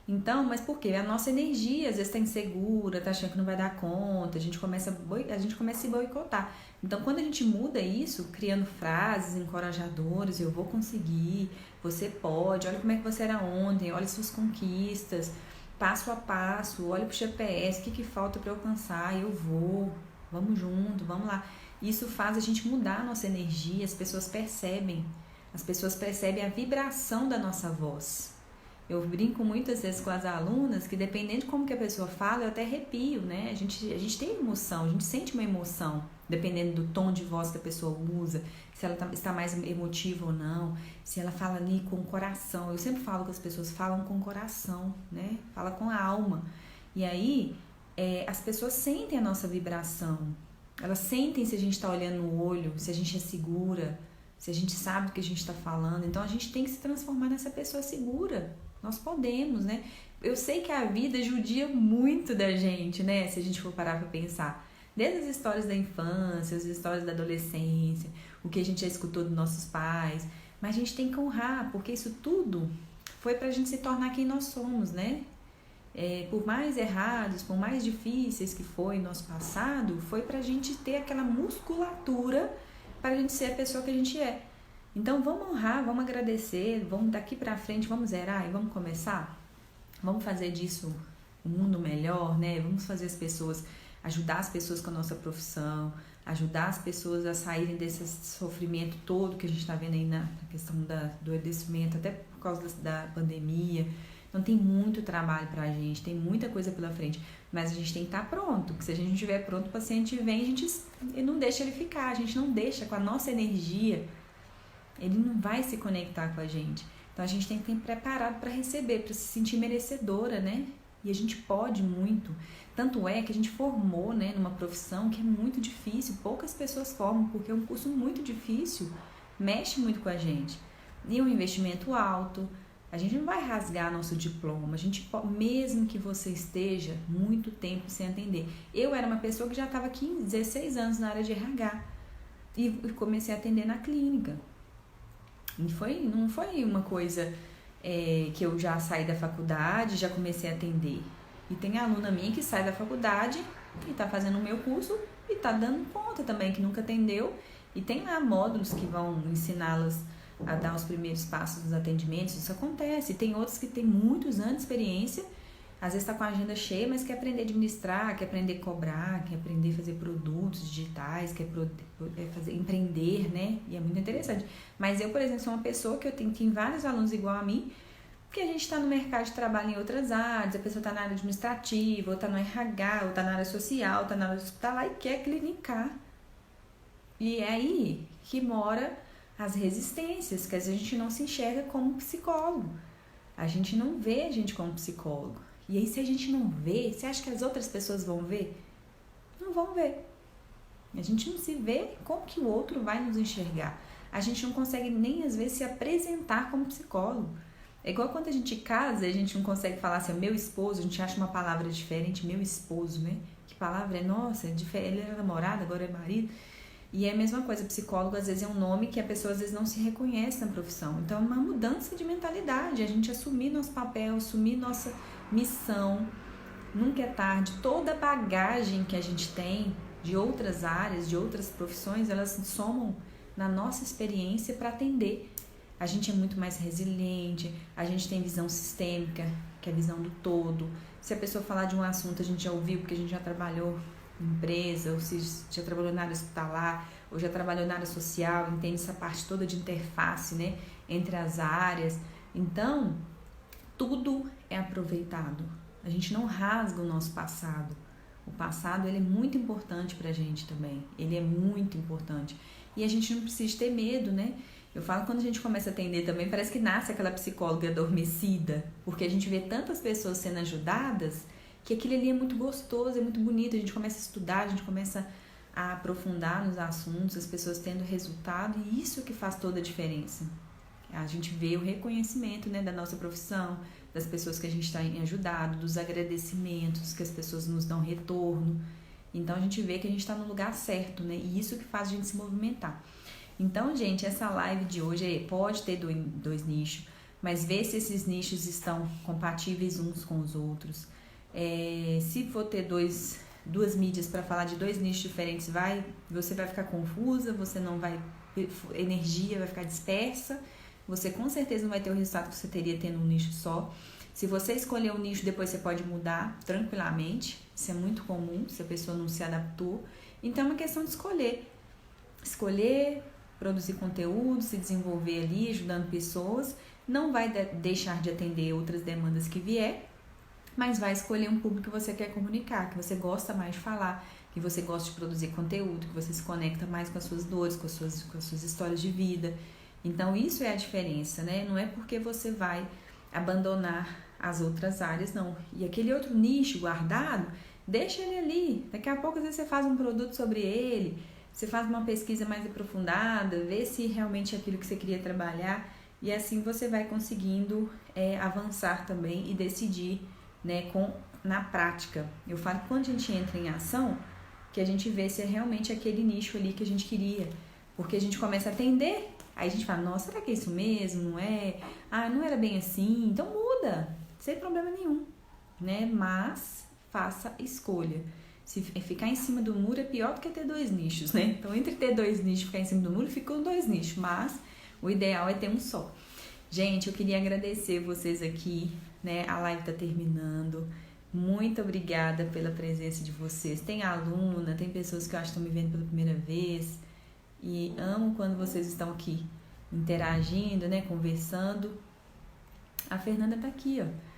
Então, mas por quê? A nossa energia, às vezes, está insegura, está achando que não vai dar conta, a gente começa a se boicotar. Então, quando a gente muda isso, criando frases encorajadoras, eu vou conseguir, você pode, olha como é que você era ontem, olha suas conquistas, passo a passo, olha pro GPS, o que falta para eu alcançar, eu vou, vamos junto, vamos lá. Isso faz a gente mudar a nossa energia, as pessoas percebem a vibração da nossa voz. Eu brinco muitas vezes com as alunas que dependendo de como que a pessoa fala, eu até arrepio, né? A gente tem emoção, a gente sente uma emoção, dependendo do tom de voz que a pessoa usa, se ela está mais emotiva ou não, se ela fala ali com o coração. Eu sempre falo que as pessoas falam com o coração, né? Fala com a alma. E aí, as pessoas sentem a nossa vibração. Elas sentem se a gente está olhando no olho, se a gente é segura, se a gente sabe o que a gente está falando. Então, a gente tem que se transformar nessa pessoa segura. Nós podemos, né? Eu sei que a vida judia muito da gente, né? Se a gente for parar para pensar. Desde as histórias da infância, as histórias da adolescência, o que a gente já escutou dos nossos pais. Mas a gente tem que honrar, porque isso tudo foi pra gente se tornar quem nós somos, né? Por mais errados, por mais difíceis que foi no nosso passado, foi pra gente ter aquela musculatura para a gente ser a pessoa que a gente é. Então vamos honrar, vamos agradecer, vamos daqui pra frente, vamos zerar e vamos começar? Vamos fazer disso um mundo melhor, né? Vamos fazer ajudar as pessoas com a nossa profissão, ajudar as pessoas a saírem desse sofrimento todo que a gente está vendo aí na questão do adoecimento, até por causa da pandemia. Então tem muito trabalho pra gente, tem muita coisa pela frente, mas a gente tem que estar pronto, porque se a gente não estiver pronto, o paciente vem, a gente não deixa ele ficar, a gente não deixa com a nossa energia, ele não vai se conectar com a gente. Então a gente tem que estar preparado para receber, para se sentir merecedora, né? E a gente pode muito. Tanto é que a gente formou, né, numa profissão que é muito difícil, poucas pessoas formam, porque é um curso muito difícil, mexe muito com a gente. E um investimento alto, a gente não vai rasgar nosso diploma, mesmo que você esteja muito tempo sem atender. Eu era uma pessoa que já estava 16 anos na área de RH e comecei a atender na clínica. Não foi uma coisa que eu já saí da faculdade, já comecei a atender. E tem aluna minha que sai da faculdade e está fazendo o meu curso e está dando conta também, que nunca atendeu. E tem lá módulos que vão ensiná-las a dar os primeiros passos dos atendimentos, isso acontece. E tem outros que têm muitos anos de experiência, às vezes está com a agenda cheia, mas quer aprender a administrar, quer aprender a cobrar, quer aprender a fazer produtos digitais, quer empreender, né? E é muito interessante. Mas eu, por exemplo, sou uma pessoa que tem vários alunos igual a mim, que a gente está no mercado de trabalho em outras áreas, a pessoa está na área administrativa, ou está no RH, ou está na área social, ou está na área hospitalar e quer clinicar. E é aí que mora as resistências, que às vezes a gente não se enxerga como psicólogo. A gente não vê a gente como psicólogo. E aí, se a gente não vê, você acha que as outras pessoas vão ver? Não vão ver. A gente não se vê, como que o outro vai nos enxergar? A gente não consegue nem, às vezes, se apresentar como psicólogo. É igual quando a gente casa, a gente não consegue falar assim, meu esposo, a gente acha uma palavra diferente, meu esposo, né? Que palavra é, nossa, ele era namorado, agora é marido. E é a mesma coisa, psicólogo às vezes é um nome que a pessoa às vezes não se reconhece na profissão. Então é uma mudança de mentalidade, a gente assumir nosso papel, assumir nossa missão. Nunca é tarde. Toda a bagagem que a gente tem de outras áreas, de outras profissões, elas somam na nossa experiência para atender. a gente é muito mais resiliente, a gente tem visão sistêmica, que é a visão do todo. Se a pessoa falar de um assunto, a gente já ouviu, porque a gente já trabalhou em empresa, ou se já trabalhou na área hospitalar, ou já trabalhou na área social, entende essa parte toda de interface, né, entre as áreas. Então, tudo é aproveitado. A gente não rasga o nosso passado. O passado, ele é muito importante pra gente também. Ele é muito importante. E a gente não precisa ter medo, né? Eu falo, quando a gente começa a atender também, parece que nasce aquela psicóloga adormecida, porque a gente vê tantas pessoas sendo ajudadas, que aquilo ali é muito gostoso, é muito bonito, a gente começa a estudar, a gente começa a aprofundar nos assuntos, as pessoas tendo resultado, e isso que faz toda a diferença. A gente vê o reconhecimento, né, da nossa profissão, das pessoas que a gente tem ajudado, dos agradecimentos que as pessoas nos dão retorno. Então a gente vê que a gente está no lugar certo, né? E isso que faz a gente se movimentar. Então, gente, essa live de hoje pode ter dois nichos, mas vê se esses nichos estão compatíveis uns com os outros. Se for ter duas mídias para falar de dois nichos diferentes, você vai ficar confusa, você não vai, energia vai ficar dispersa, você com certeza não vai ter o resultado que você teria tendo um nicho só. Se você escolher um nicho, depois você pode mudar tranquilamente, isso é muito comum, se a pessoa não se adaptou. Então é uma questão de escolher, produzir conteúdo, se desenvolver ali, ajudando pessoas, não vai deixar de atender outras demandas que vier, mas vai escolher um público que você quer comunicar, que você gosta mais de falar, que você gosta de produzir conteúdo, que você se conecta mais com as suas dores, com as suas histórias de vida. Então isso é a diferença, né? Não é porque você vai abandonar as outras áreas, não. E aquele outro nicho guardado, deixa ele ali. Daqui a pouco, às vezes, você faz um produto sobre ele, você faz uma pesquisa mais aprofundada, vê se realmente é aquilo que você queria trabalhar, e assim você vai conseguindo avançar também e decidir, né, na prática. Eu falo que quando a gente entra em ação, que a gente vê se é realmente aquele nicho ali que a gente queria, porque a gente começa a atender, aí a gente fala, nossa, será que é isso mesmo? Não é? Ah, não era bem assim, então muda, sem problema nenhum, né? Mas faça escolha. Se ficar em cima do muro é pior do que ter dois nichos, né? Então, entre ter dois nichos e ficar em cima do muro, ficam dois nichos, mas o ideal é ter um só. Gente, eu queria agradecer vocês aqui, né? A live tá terminando. Muito obrigada pela presença de vocês. Tem aluna, tem pessoas que eu acho que estão me vendo pela primeira vez. E amo quando vocês estão aqui interagindo, né? Conversando. A Fernanda tá aqui, ó.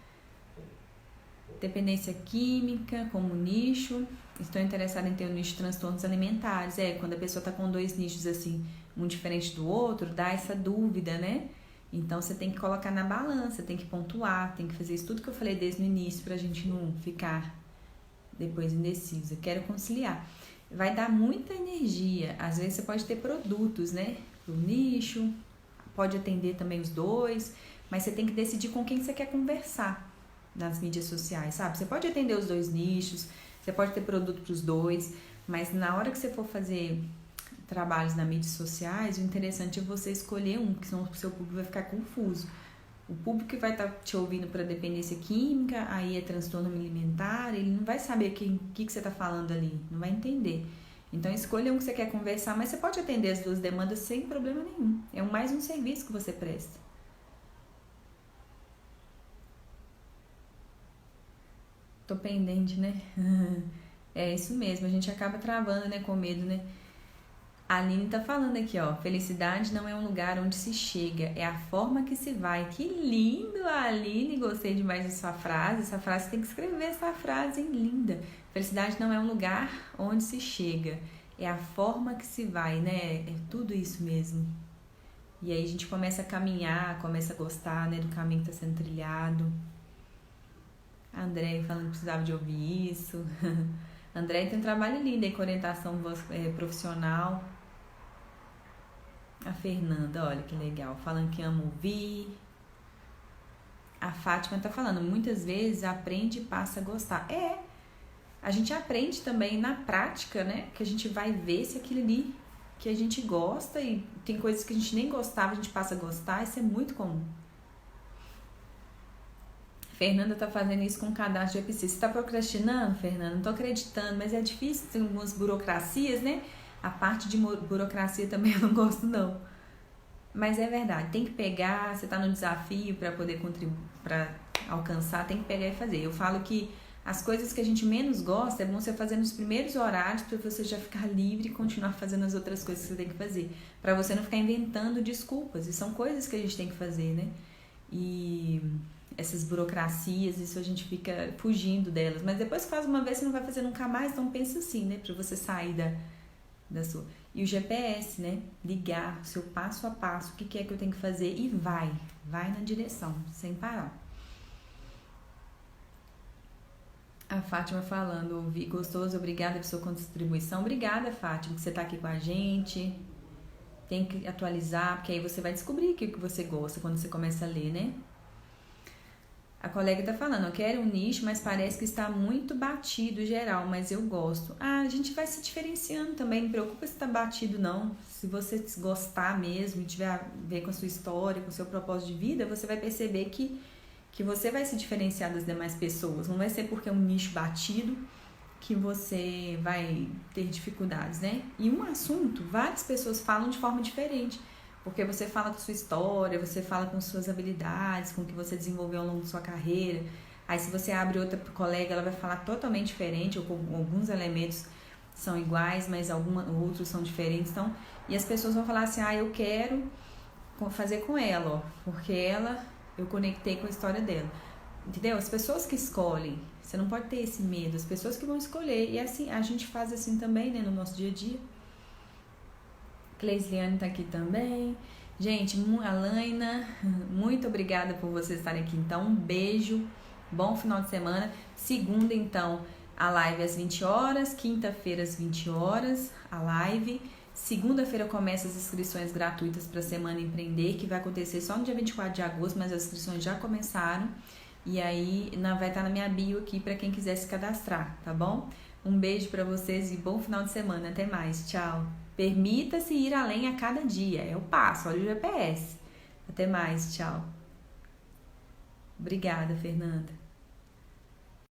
Dependência química como nicho. Estou interessada em ter um nicho de transtornos alimentares. Quando a pessoa está com dois nichos assim, um diferente do outro, dá essa dúvida, né? Então você tem que colocar na balança, tem que pontuar, tem que fazer isso tudo que eu falei desde o início pra gente não ficar depois indecisa. Quero conciliar. Vai dar muita energia. Às vezes você pode ter produtos, né? Pro nicho, pode atender também os dois, mas você tem que decidir com quem você quer conversar nas mídias sociais, sabe? Você pode atender os dois nichos, você pode ter produto para os dois, mas na hora que você for fazer trabalhos nas mídias sociais, o interessante é você escolher um, porque senão o seu público vai ficar confuso. O público que vai estar te ouvindo para dependência química, aí é transtorno alimentar, ele não vai saber o que você está falando ali, não vai entender. Então escolha um que você quer conversar, mas você pode atender as duas demandas sem problema nenhum. É mais um serviço que você presta. Tô pendente, né? É isso mesmo, a gente acaba travando, né? Com medo, né? A Aline tá falando aqui, ó. Felicidade não é um lugar onde se chega, é a forma que se vai. Que lindo, Aline! Gostei demais da sua frase. Essa frase, tem que escrever essa frase, hein? Linda. Felicidade não é um lugar onde se chega, é a forma que se vai, né? É tudo isso mesmo. E aí a gente começa a caminhar, começa a gostar, né? Do caminho que tá sendo trilhado. A Andréia falando que precisava de ouvir isso. A Andréia tem um trabalho lindo aí com orientação profissional. A Fernanda, olha que legal, falando que ama ouvir. A Fátima tá falando, muitas vezes aprende e passa a gostar. A gente aprende também na prática, né? Que a gente vai ver se aquilo ali que a gente gosta, e tem coisas que a gente nem gostava, a gente passa a gostar, isso é muito comum. Fernanda tá fazendo isso com o cadastro de EPC. Você tá procrastinando, Fernanda? Não tô acreditando, mas é difícil, tem algumas burocracias, né? A parte de burocracia também eu não gosto, não. Mas é verdade, tem que pegar, você tá no desafio para poder contribuir, para alcançar, tem que pegar e fazer. Eu falo que as coisas que a gente menos gosta é bom você fazer nos primeiros horários para você já ficar livre e continuar fazendo as outras coisas que você tem que fazer, para você não ficar inventando desculpas. E são coisas que a gente tem que fazer, né? E essas burocracias, isso a gente fica fugindo delas. Mas depois que faz uma vez, você não vai fazer nunca mais, então pensa assim, né? Para você sair da sua... E o GPS, né? Ligar o seu passo a passo, o que é que eu tenho que fazer e vai na direção, sem parar. A Fátima falando, ouvi, gostoso, obrigada por sua contribuição. Obrigada, Fátima, que você tá aqui com a gente. Tem que atualizar, porque aí você vai descobrir o que você gosta quando você começa a ler, né? A colega tá falando, eu quero um nicho, mas parece que está muito batido geral, mas eu gosto. A gente vai se diferenciando também, não preocupa se tá batido não. Se você gostar mesmo e tiver a ver com a sua história, com o seu propósito de vida, você vai perceber que você vai se diferenciar das demais pessoas. Não vai ser porque é um nicho batido que você vai ter dificuldades, né? E um assunto, várias pessoas falam de forma diferente. Porque você fala com sua história, você fala com suas habilidades, com o que você desenvolveu ao longo da sua carreira. Aí se você abre outra colega, ela vai falar totalmente diferente, ou com alguns elementos são iguais, mas outros são diferentes. Então, e as pessoas vão falar assim, eu quero fazer com ela, ó, porque eu conectei com a história dela. Entendeu? As pessoas que escolhem, você não pode ter esse medo, as pessoas que vão escolher. E assim, a gente faz assim também, né, no nosso dia a dia. Cleisliane tá aqui também. Gente, Alaina, muito obrigada por vocês estarem aqui. Então, um beijo, bom final de semana. Segunda, então, a live às 20 horas. Quinta-feira, às 20 horas, a live. Segunda-feira começa as inscrições gratuitas para a Semana Empreender, que vai acontecer só no dia 24 de agosto, mas as inscrições já começaram. E aí, vai estar na minha bio aqui para quem quiser se cadastrar, tá bom? Um beijo para vocês e bom final de semana. Até mais. Tchau. Permita-se ir além a cada dia. É o passo, olha o GPS. Até mais, tchau. Obrigada, Fernanda.